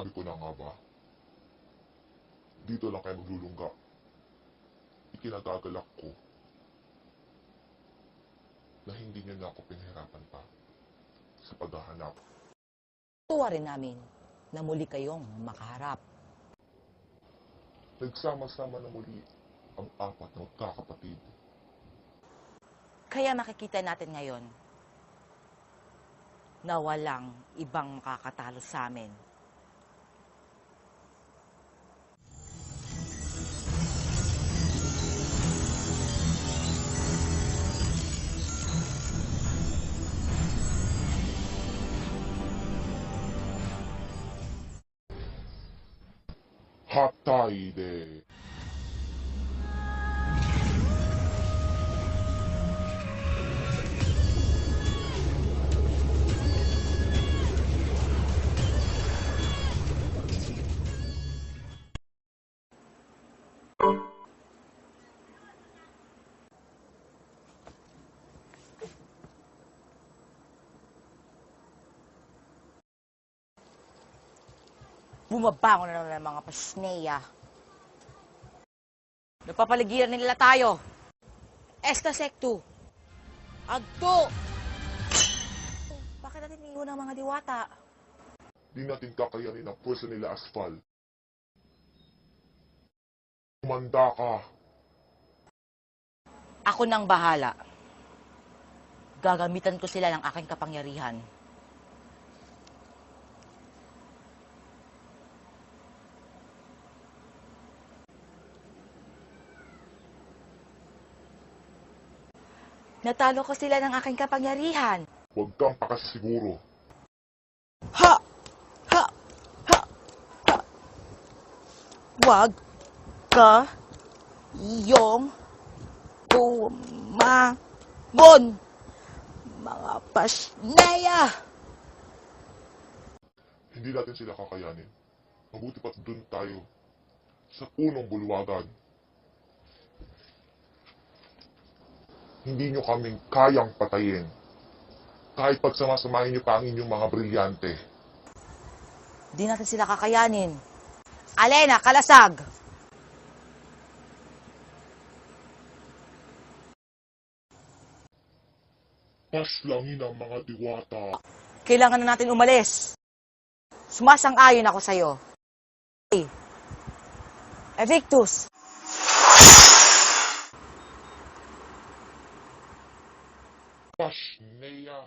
Sinabi ko na nga ba? Dito lang kayo maglulungga. Ikinagagalak ko na hindi niyo na ako pinahirapan pa sa paghahanap. Tuwa rin namin na muli kayong makaharap. Nagsama-sama na muli ang apat na magkakapatid. Kaya makikita natin ngayon na walang ibang makakatalo sa amin. Hatayde! Bumabangon na naman ang mga pasneya. Napapaligiran nila tayo. Esta sektu. Agto! Bakit natin iiwan ang mga diwata? Di natin kakayanin ang pwersa nila Aspal. Kumanda ka. Ako nang bahala. Gagamitan ko sila ng aking kapangyarihan. Natalo ko sila ng aking kapangyarihan. Huwag kang pakasisiguro. Ha! Ha! Ha! Ha! Wag ka iyong umamon, mga pasneya! Hindi natin sila kakayanin. Mabuti pa't dun tayo sa punong bulwagan. Hindi nyo kaming kayang patayin. Kahit pagsamasamahin nyo pa ang inyong mga brilyante. Di natin sila kakayanin. Alena, kalasag! Paslangin ang mga diwata. Kailangan na natin umalis. Sumasang-ayon ako sa'yo. Evictus! Pasneya.